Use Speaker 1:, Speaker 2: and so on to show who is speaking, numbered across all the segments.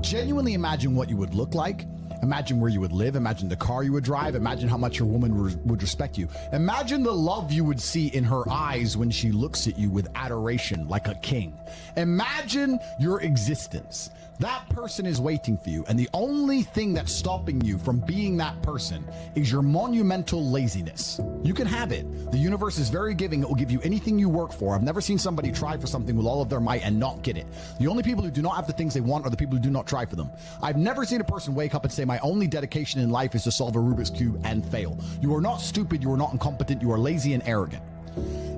Speaker 1: Genuinely imagine what you would look like. Imagine where you would live. Imagine the car you would drive. Imagine how much your woman would respect you. Imagine the love you would see in her eyes when she looks at you with adoration like a king. Imagine your existence. That person is waiting for you, and the only thing that's stopping you from being that person is your monumental laziness. You can have it. The universe is very giving. It will give you anything you work for. I've never seen somebody try for something with all of their might and not get it. The only people who do not have the things they want are the people who do not try for them. I've never seen a person wake up and say, my only dedication in life is to solve a Rubik's Cube and fail. You are not stupid. You are not incompetent. You are lazy and arrogant.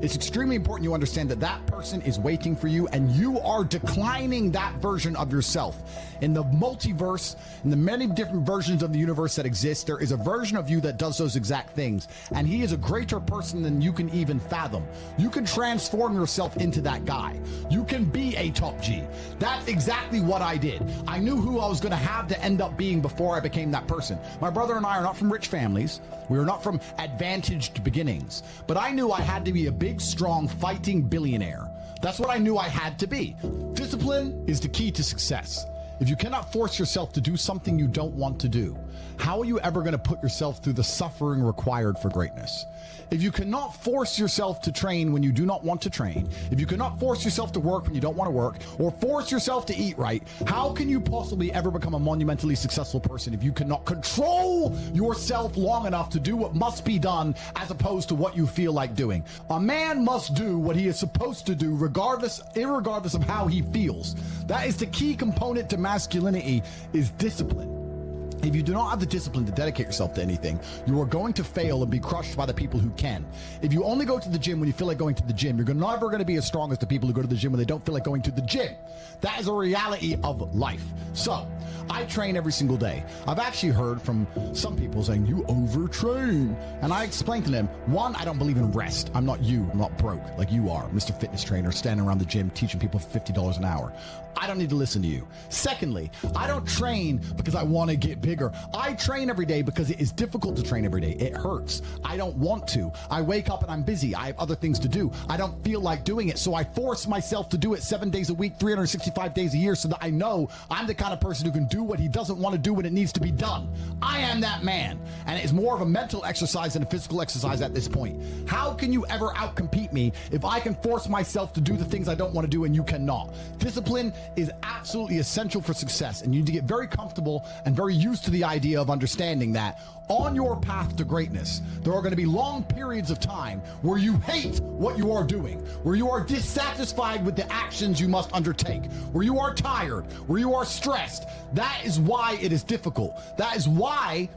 Speaker 1: It's extremely important you understand that that person is waiting for you, and you are declining that version of yourself. In the multiverse, in the many different versions of the universe that exist, there is a version of you that does those exact things, and he is a greater person than you can even fathom. You can transform yourself into that guy. You can be a top G. That's exactly what I did. I knew who I was going to have to end up being before I became that person. My brother and I are not from rich families. We are not from advantaged beginnings, but I knew I had to be a big, strong, fighting billionaire. That's what I knew I had to be. Discipline is the key to success. If you cannot force yourself to do something you don't want to do, how are you ever going to put yourself through the suffering required for greatness? If you cannot force yourself to train when you do not want to train, if you cannot force yourself to work when you don't want to work, or force yourself to eat right, how can you possibly ever become a monumentally successful person if you cannot control yourself long enough to do what must be done as opposed to what you feel like doing? A man must do what he is supposed to do irregardless of how he feels. That is the key component to masculinity, is discipline. If you do not have the discipline to dedicate yourself to anything, you are going to fail and be crushed by the people who can. If you only go to the gym when you feel like going to the gym, you're never going to be as strong as the people who go to the gym when they don't feel like going to the gym. That is a reality of life. So, I train every single day. I've actually heard from some people saying, you overtrain. And I explained to them, one, I don't believe in rest. I'm not you. I'm not broke like you are, Mr. Fitness Trainer, standing around the gym teaching people for $50 an hour. I don't need to listen to you. Secondly, I don't train because I want to get bigger. I train every day because it is difficult to train every day. It hurts. I don't want to. I wake up and I'm busy. I have other things to do. I don't feel like doing it, so I force myself to do it 7 days a week, 365 days a year, so that I know I'm the kind of person who can do what he doesn't want to do when it needs to be done. I am that man, and it's more of a mental exercise than a physical exercise at this point. How can you ever outcompete me if I can force myself to do the things I don't want to do and you cannot? Discipline is absolutely essential for success, and you need to get very comfortable and very used to the idea of understanding that on your path to greatness, there are going to be long periods of time where you hate what you are doing, where you are dissatisfied with the actions you must undertake, where you are tired, where you are stressed. That is why it is difficult. That is why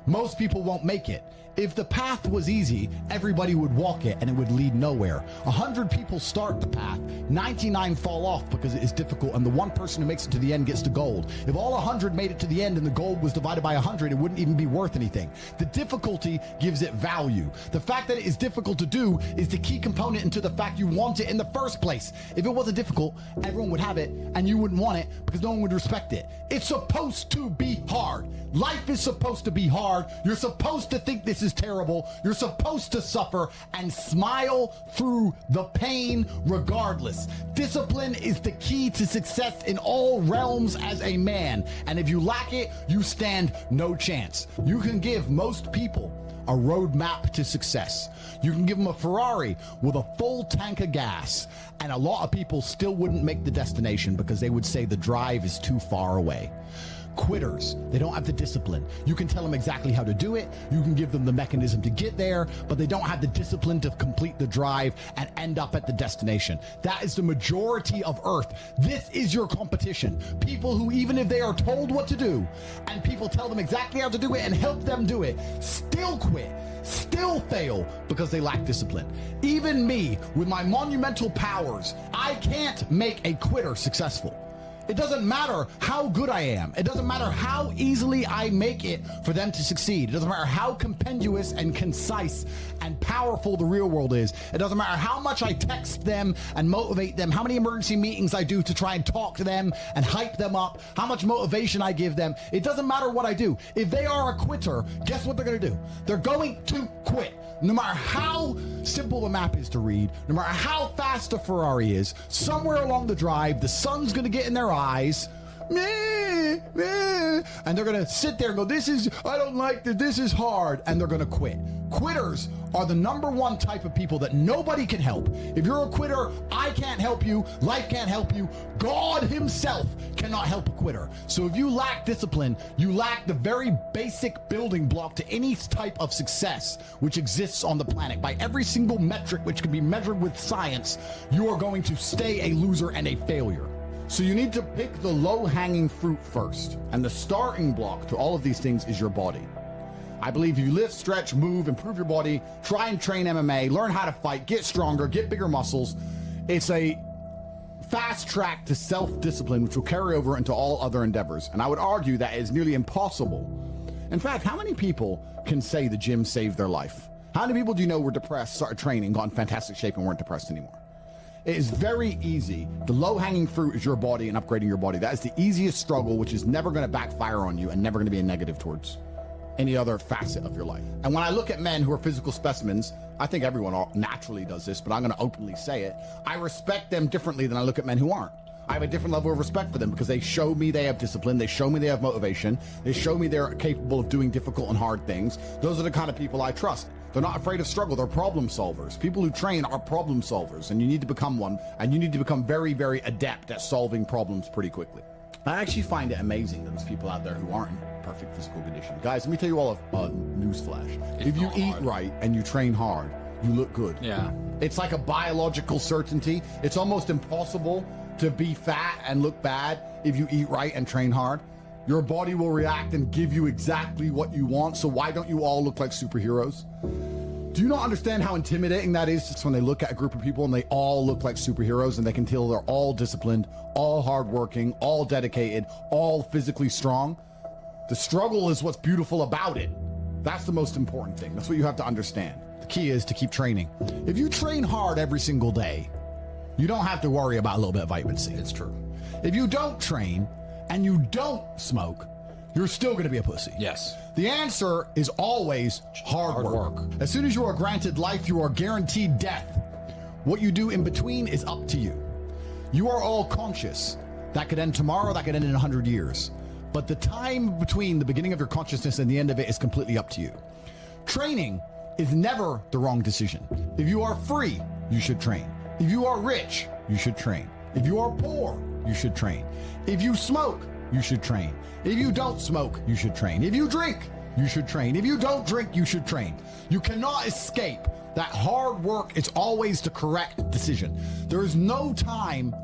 Speaker 1: most people won't make it. If the path was easy, everybody would walk it and it would lead nowhere. 100 people start the path, 99 fall off because it is difficult, and the one person who makes it to the end gets the gold. If all 100 made it to the end and the gold was divided by 100, it wouldn't even be worth anything. The difficulty gives it value. The fact that it is difficult to do is the key component into the fact you want it in the first place. If it wasn't difficult, everyone would have it and you wouldn't want it because no one would respect it. It's supposed to be hard. Life is supposed to be hard. You're supposed to think this is terrible. You're supposed to suffer and smile through the pain regardless. Discipline is the key to success in all realms as a man. And if you lack it, you stand no chance. You can give most people a roadmap to success. You can give them a Ferrari with a full tank of gas, and a lot of people still wouldn't make the destination because they would say the drive is too far away. Quitters, they don't have the discipline. You can tell them exactly how to do it. You can give them the mechanism to get there, but they don't have the discipline to complete the drive and end up at the destination. That is the majority of Earth. This is your competition. People who, even if they are told what to do and people tell them exactly how to do it and help them do it, still quit, still fail because they lack discipline. Even me, with my monumental powers, I can't make a quitter successful. It doesn't matter how good I am. It doesn't matter how easily I make it for them to succeed. It doesn't matter how compendious and concise and powerful the real world is. It doesn't matter how much I text them and motivate them, how many emergency meetings I do to try and talk to them and hype them up, how much motivation I give them. It doesn't matter what I do. If they are a quitter, guess what they're going to do? They're going to quit. No matter how simple the map is to read, no matter how fast the Ferrari is, somewhere along the drive, the sun's going to get in their eyes. and they're going to sit there and go, I don't like this is hard, and they're going to quit. Quitters are the #1 type of people that nobody can help. If you're a quitter, I can't help you, life can't help you, God himself cannot help a quitter. So if you lack discipline, you lack the very basic building block to any type of success which exists on the planet. By every single metric which can be measured with science, you are going to stay a loser and a failure. So you need to pick the low-hanging fruit first. And the starting block to all of these things is your body. I believe you lift, stretch, move, improve your body, try and train MMA, learn how to fight, get stronger, get bigger muscles. It's a fast track to self-discipline, which will carry over into all other endeavors. And I would argue that it is nearly impossible. In fact, how many people can say the gym saved their life? How many people do you know were depressed, started training, got in fantastic shape, and weren't depressed anymore? It is very easy. The low-hanging fruit is your body and upgrading your body. That is the easiest struggle, which is never going to backfire on you and never going to be a negative towards any other facet of your life. And when I look at men who are physical specimens, I think everyone naturally does this, but I'm going to openly say it. I respect them differently than I look at men who aren't. I have a different level of respect for them because they show me they have discipline. They show me they have motivation. They show me they're capable of doing difficult and hard things. Those are the kind of people I trust. They're not afraid of struggle. They're problem solvers. People who train are problem solvers, and you need to become one, and you need to become very, very adept at solving problems pretty quickly. I actually find it amazing that there's people out there who aren't in perfect physical condition. Guys, let me tell you all a newsflash. If you eat right and you train hard, you look good.
Speaker 2: Yeah.
Speaker 1: It's like a biological certainty. It's almost impossible to be fat and look bad if you eat right and train hard. Your body will react and give you exactly what you want. So why don't you all look like superheroes? Do you not understand how intimidating that is just when they look at a group of people and they all look like superheroes and they can tell they're all disciplined, all hardworking, all dedicated, all physically strong? The struggle is what's beautiful about it. That's the most important thing. That's what you have to understand. The key is to keep training. If you train hard every single day, you don't have to worry about a little bit of vitamin C. It's true. If you don't train and you don't smoke, you're still going to be a pussy.
Speaker 2: Yes.
Speaker 1: The answer is always hard work. As soon as you are granted life, you are guaranteed death. What you do in between is up to you. You are all conscious. That could end tomorrow, that could end in 100 years. But the time between the beginning of your consciousness and the end of it is completely up to you. Training is never the wrong decision. If you are free, you should train. If you are rich, you should train. If you are poor, you should train. If you smoke, you should train. If you don't smoke, you should train. If you drink, you should train. If you don't drink, you should train. You cannot escape that hard work is always the correct decision. There is no time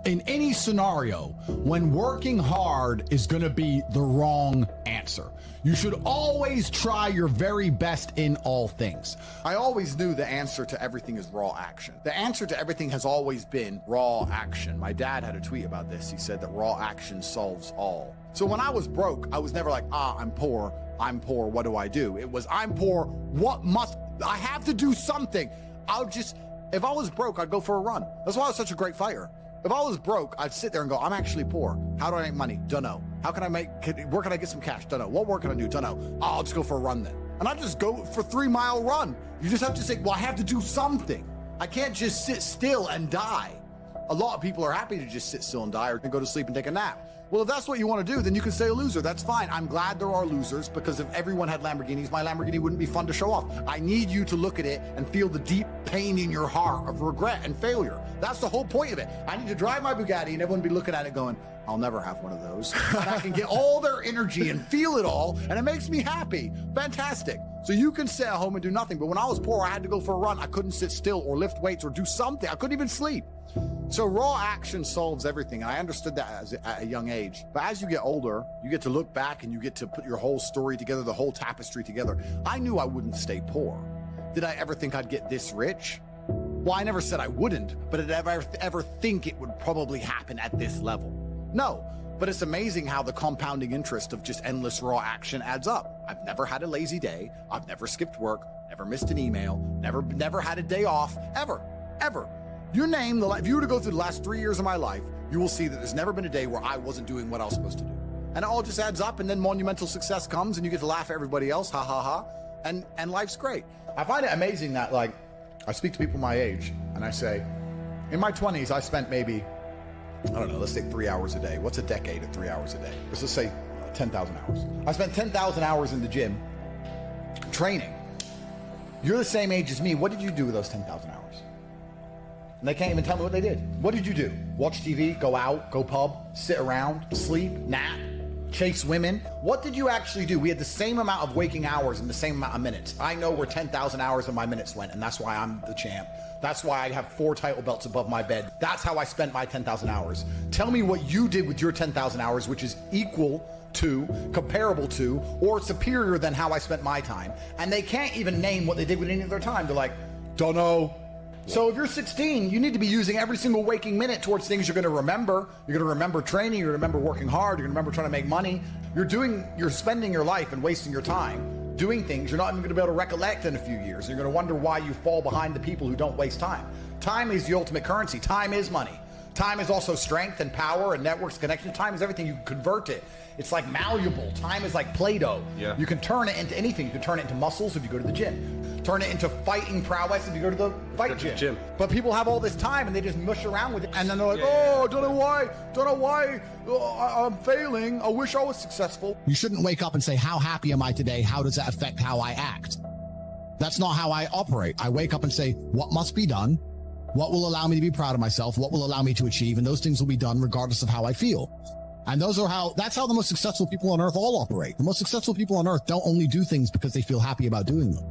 Speaker 1: in any scenario when working hard is going to be the wrong answer. You should always try your very best in all things. I always knew the answer to everything is raw action. The answer to everything has always been raw action. My dad had a tweet about this. He said that raw action solves all. So when I was broke, I was never like, I'm poor, what do I do? It was, I'm poor, I have to do something. If I was broke, I'd go for a run. That's why I was such a great fighter. If I was broke, I'd sit there and go, I'm actually poor. How do I make money? Dunno. Where can I get some cash? Dunno. What work can I do? Dunno. I'll just go for a run then. And I just go for a 3-mile run. You just have to say, well, I have to do something. I can't just sit still and die. A lot of people are happy to just sit still and die or go to sleep and take a nap. Well, if that's what you want to do, then you can stay a loser. That's fine. I'm glad there are losers because if everyone had Lamborghinis, my Lamborghini wouldn't be fun to show off. I need you to look at it and feel the deep pain in your heart of regret and failure. That's the whole point of it. I need to drive my Bugatti and everyone be looking at it going, I'll never have one of those. And I can get all their energy and feel it all, and it makes me happy. Fantastic. So you can sit at home and do nothing. But when I was poor, I had to go for a run. I couldn't sit still or lift weights or do something. I couldn't even sleep. So raw action solves everything. And I understood that at a young age. But as you get older, you get to look back and you get to put your whole story together, the whole tapestry together. I knew I wouldn't stay poor. Did I ever think I'd get this rich? Well, I never said I wouldn't, but did I ever think it would probably happen at this level? No. But it's amazing how the compounding interest of just endless raw action adds up. I've never had a lazy day. I've never skipped work, never missed an email, never had a day off, ever. You name if you were to go through the last 3 years of my life, you will see that there's never been a day where I wasn't doing what I was supposed to do. And it all just adds up, and then monumental success comes, and you get to laugh at everybody else, ha ha ha, and life's great. I find it amazing that, I speak to people my age, and I say, in my 20s, I spent maybe, I don't know, let's say 3 hours a day. What's a decade of 3 hours a day? Let's just say 10,000 hours. I spent 10,000 hours in the gym training. You're the same age as me. What did you do with those 10,000 hours? And they can't even tell me what they did. What did you do? Watch TV, go out, go pub, sit around, sleep, nap, chase women? What did you actually do? We had the same amount of waking hours and the same amount of minutes. I know where 10,000 hours of my minutes went, and that's why I'm the champ. That's why I have 4 title belts above my bed. That's how I spent my 10,000 hours. Tell me what you did with your 10,000 hours, which is equal to, comparable to, or superior than how I spent my time. And they can't even name what they did with any of their time. They're like, don't know. So if you're 16, you need to be using every single waking minute towards things you're going to remember. You're going to remember training. You're going to remember working hard. You're going to remember trying to make money. You're spending your life and wasting your time doing things you're not even going to be able to recollect in a few years. You're going to wonder why you fall behind the people who don't waste time. Time is the ultimate currency. Time is money. Time is also strength and power and networks, connection. Time is everything. You can convert it. It's like malleable. Time is like Play-Doh. Yeah. You can turn it into anything. You can turn it into muscles if you go to the gym. Turn it into fighting prowess if you go to the fight gym. But people have all this time and they just mush around with it. And then they're like, don't know why I'm failing. I wish I was successful.
Speaker 2: You shouldn't wake up and say, how happy am I today? How does that affect how I act? That's not how I operate. I wake up and say, what must be done? What will allow me to be proud of myself? What will allow me to achieve? And those things will be done regardless of how I feel. And that's how the most successful people on earth all operate. The most successful people on earth don't only do things because they feel happy about doing them.